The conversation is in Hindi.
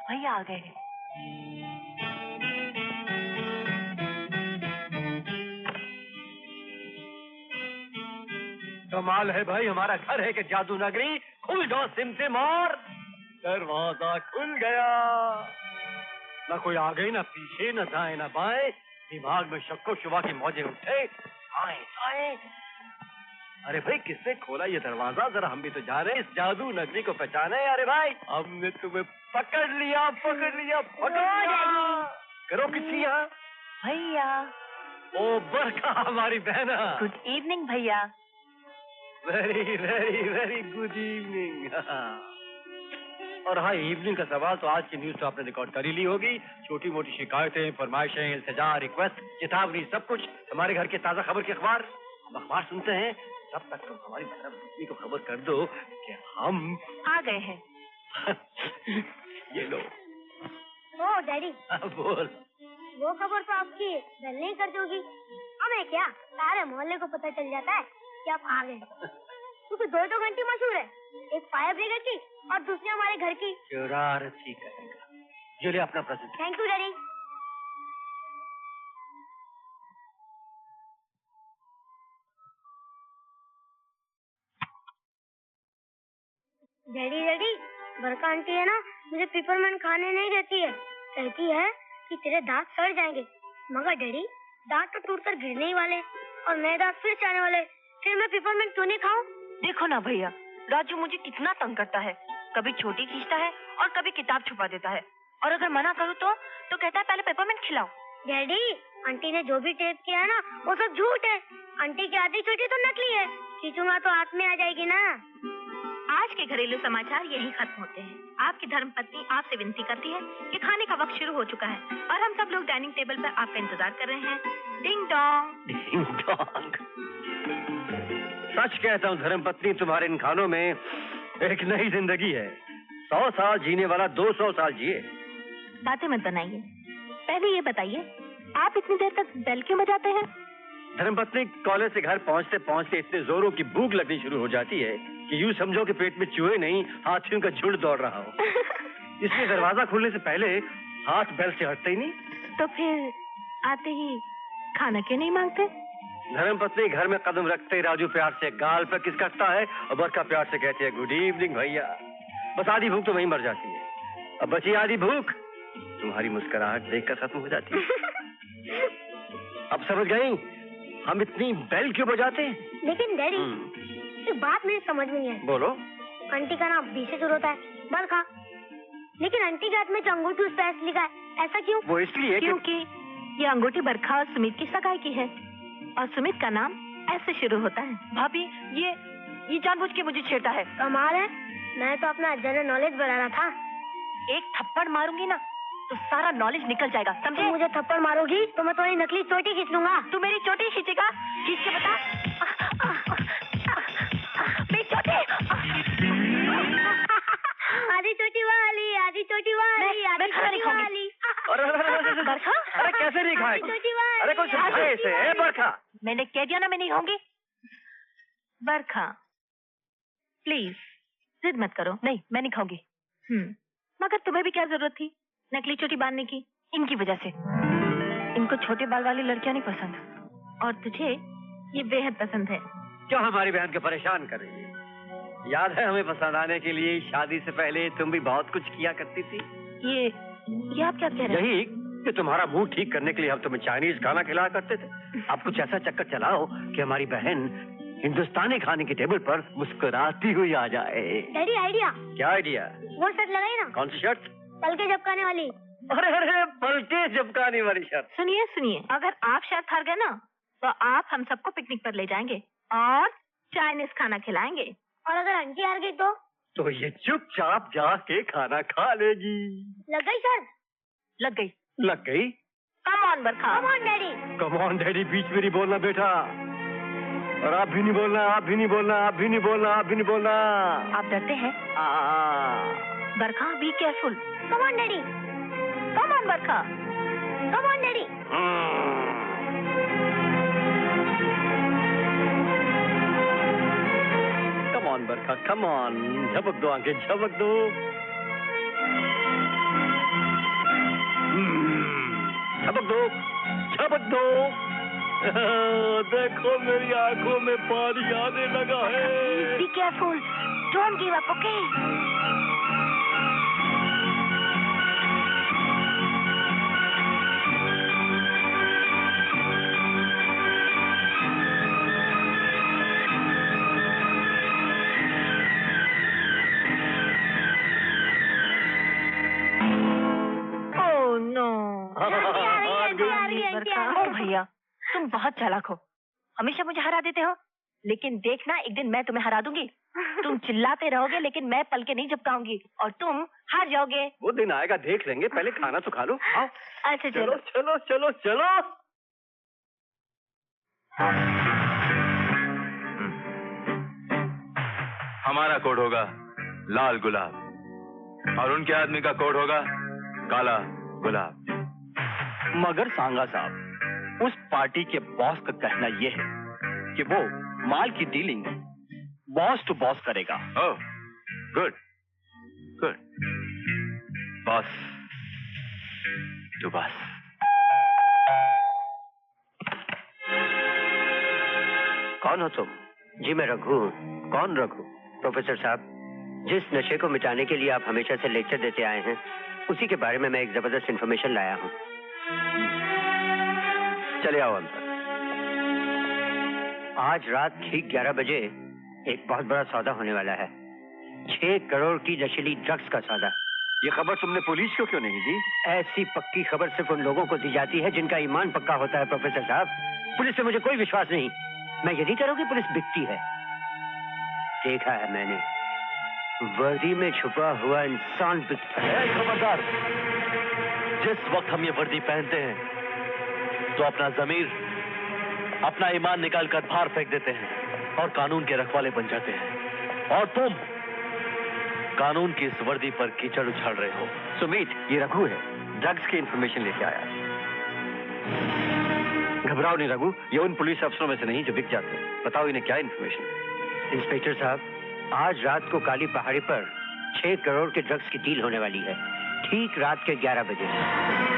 भैया आ गए। कमाल है भाई, हमारा घर है कि जादू नगरी। खुल जाओ सिमसिम और दरवाजा खुल गया। ना कोई आगे ना पीछे, ना दाएं ना बाएं। दिमाग में शक्को शुबा की मौजें उठे। आए आए। अरे भाई किसने खोला ये दरवाजा? जरा हम भी तो जा रहे हैं इस जादू नगरी को पहचाने। अरे भाई हमने तुम्हें पकड़ लिया, पकड़ लिया, पकड़ लिया। करो किसी यहाँ भैया। ओ बरखा हमारी बहना। गुड इवनिंग भैया। Very very very good evening. और हाँ, इवनिंग का सवाल तो आज की न्यूज तो आपने रिकॉर्ड कर ही ली होगी। छोटी मोटी शिकायतें, फरमाइशें, इल्तिजा, रिक्वेस्ट, चेतावनी, सब कुछ हमारे घर के ताजा खबर के अखबार। हम अखबार सुनते हैं, तब तक तुम हमारी धर्मपत्नी को खबर कर दो कि हम आ गए हैं। ये लो। ओ डैडी। बोल। वो खबर तो आपकी बहन नहीं कर दोगी। हमें क्या, सारे मोहल्ले को पता चल जाता है कि आप आ गए। क्योंकि दो घंटी मशहूर है, एक फायर ब्रिगेड की और दूसरी हमारे घर की। शरारती करेगा। ये ले अपना present. Thank you daddy. Daddy daddy, बरका आंटी है ना, मुझे पिपरमेंट खाने नहीं देती है। कहती है कि तेरे दांत सड़ जाएंगे। मगर डैडी, दांत तो टूटकर गिरने ही वाले और नए दांत फिर से आने वाले। फिर मैं पिपरमेंट क्यों नहीं खाऊं? देखो ना भैया, राजू मुझे कितना तंग करता है। कभी छोटी खींचता है और कभी किताब छुपा देता है। और अगर मना करूँ तो कहता है पहले पेपरमेंट खिलाओ। डैडी, आंटी ने जो भी टेप किया है ना, वो सब झूठ है। आंटी की आधी छोटी तो नकली है। खींचूंगा तो हाथ में आ जाएगी ना। आज के घरेलू समाचार यही खत्म होते हैं। आपकी धर्मपत्नी आपसे विनती करती है कि खाने का वक्त शुरू हो चुका है और हम सब लोग डाइनिंग टेबल पर आपका इंतजार कर रहे हैं। Ding dong. Ding dong. सच कहता हूँ धर्मपत्नी, तुम्हारे इन खानों में एक नई जिंदगी है। 100 साल जीने वाला 200 साल जिए। बातें मत बनाइए, पहले ये बताइए आप इतनी देर तक बेल क्यों बजाते हैं? धर्मपत्नी, कॉलेज से घर पहुँचते पहुँचते इतने जोरों की भूख लगनी शुरू हो जाती है कि यूँ समझो कि पेट में चूहे नहीं, हाथियों का झुंड दौड़ रहा हो। इसलिए दरवाजा खुलने से पहले हाथ बेल से हटते ही नहीं। तो फिर आते ही खाना क्यों नहीं मांगते? धर्मपत्नी घर में कदम रखते ही राजू प्यार से गाल पर किस करता है और बरका प्यार से कहती है गुड इवनिंग भैया। बस आधी भूख तो वहीं मर जाती है। अब बची आधी भूख तुम्हारी मुस्कुराहट देखकर खत्म हो जाती है। अब समझ गई हम इतनी बेल क्यों बजाते हैं? लेकिन डैडी, एक बात मेरी समझ में नहीं आई। बोलो। आंटी का नाम बी से शुरू होता है, बरखा। लेकिन आंटी के हाथ में जो अंगूठी उस पर लिखा है, ऐसा क्यों? वो इसलिए क्योंकि ये अंगूठी बरखा और सुमित की सगाई की है और सुमित का नाम ऐसे शुरू होता है। भाभी, ये जानबूझ के मुझे छेड़ता है। कमाल है, मैं तो अपना जनरल नॉलेज बढ़ा रहा था। एक थप्पड़ मारूंगी ना तो सारा नॉलेज निकल जाएगा, समझे? तुम मुझे थप्पड़ मारोगी तो मैं तुम्हारी नकली चोटी खींच लूंगा। तू मेरी चोटी खींचेगा? खींच के बता। मेरी चोटी। आधी चोटी वाली, आधी चोटी वाली, आधी चोटी वाली। अरे कैसे नहीं खाएगी? अरे कुछ समझे इसे, है बरखा? मैंने कह दिया ना मैं नहीं खाऊंगी। बरखा प्लीज जिद मत करो। नहीं, मैं नहीं खाऊंगी। मगर तुम्हें भी क्या जरूरत थी नकली चोटी बांधने की? इनकी वजह से। इनको छोटे बाल वाली लड़कियां नहीं पसंद और तुझे ये बेहद पसंद है। जो हमारी बहन को परेशान कर रही है। याद है हमें पसंद आने के लिए शादी से पहले तुम भी बहुत कुछ किया करती थी। ये आप क्या कह रहे हैं? यही कि तुम्हारा मूड ठीक करने के लिए हम तुम्हें चाइनीज खाना खिलाया करते थे। अब कुछ ऐसा चक्कर चलाओ कि हमारी बहन हिंदुस्तानी खाने की टेबल पर मुस्कुराती हुई आ जाए। Daddy, idea. क्या आइडिया? वो शर्ट लगाई ना। कौन सी शर्ट? पलके झपकाने वाली। अरे पलके झपकाने वाली शर्ट। सुनिए, अगर आप शर्त हार गए ना तो आप हम सबको पिकनिक पर ले जाएंगे और चाइनीज खाना खिलाएंगे। और अगर आंटी हार गई तो ये चुपचाप जाके खाना खा लेगी। लग गई शर्त? लग गई। लग गई? Come on Barkha. Come on daddy. Come on daddy, बीच में नहीं बोलना बेटा। और आप भी नहीं बोलना, आप भी नहीं बोलना, आप भी नहीं बोलना, आप भी नहीं बोलना। आप डरते हैं? Barkha be careful. Come on daddy. Come on Barkha. Come on daddy. Come on Barkha, come on. झपक दो आंखें, झपक दो। झपक दो, झपक दो। देखो मेरी आंखों में पानी आने लगा है। Be careful. Don't give up, okay? Oh no. ओ भैया, तुम बहुत चालाक हो। हमेशा मुझे हरा देते हो, लेकिन देखना एक दिन मैं तुम्हें हरा दूंगी। तुम चिल्लाते रहोगे लेकिन मैं पलके नहीं झपकाऊंगी और तुम हार जाओगे। वो दिन आएगा, देख लेंगे। पहले खाना तो खा लो। आओ। अच्छा चलो चलो। चलो चलो चलो। हमारा कोड होगा लाल गुलाब और उनके आदमी का कोड होगा काला गुलाब। मगर सांगा साहब, उस पार्टी के बॉस का कहना यह है कि वो माल की डीलिंग बॉस टू बॉस करेगा। Oh, good good. Boss to boss. कौन हो तुम? जी मैं रघु हूँ। कौन रघु? प्रोफेसर साहब, जिस नशे को मिटाने के लिए आप हमेशा से लेक्चर देते आए हैं, उसी के बारे में मैं एक जबरदस्त इन्फॉर्मेशन लाया हूँ। चले आओ अंदर। आज रात ठीक 11 बजे एक बहुत बड़ा सौदा होने वाला है। 6 करोड़ की नशीली ड्रग्स का सौदा। ये खबर तुमने पुलिस को क्यों नहीं दी? ऐसी पक्की खबर सिर्फ उन लोगों को दी जाती है जिनका ईमान पक्का होता है प्रोफेसर साहब। पुलिस से मुझे कोई विश्वास नहीं। मैं ये नहीं कह रहा हूं कि पुलिस बिकती है। देखा है मैंने, वर्दी में छुपा हुआ इंसान बिकता है। खबरदार, जिस वक्त हम ये वर्दी पहनते हैं तो अपना जमीर, अपना ईमान निकाल कर बाहर फेंक देते हैं और कानून के रखवाले बन जाते हैं। और तुम कानून की इस वर्दी पर कीचड़ उछाल रहे हो। सुमीत, ये रघु है, ड्रग्स की इंफॉर्मेशन लेके आया। घबराओ नहीं रघु, ये उन पुलिस अफसरों में से नहीं जो बिक जाते हैं। बताओ इन्हें क्या इंफॉर्मेशन? इंस्पेक्टर साहब, आज रात को काली पहाड़ी पर 6 करोड़ के ड्रग्स की डील होने वाली है, ठीक रात के 11 बजे।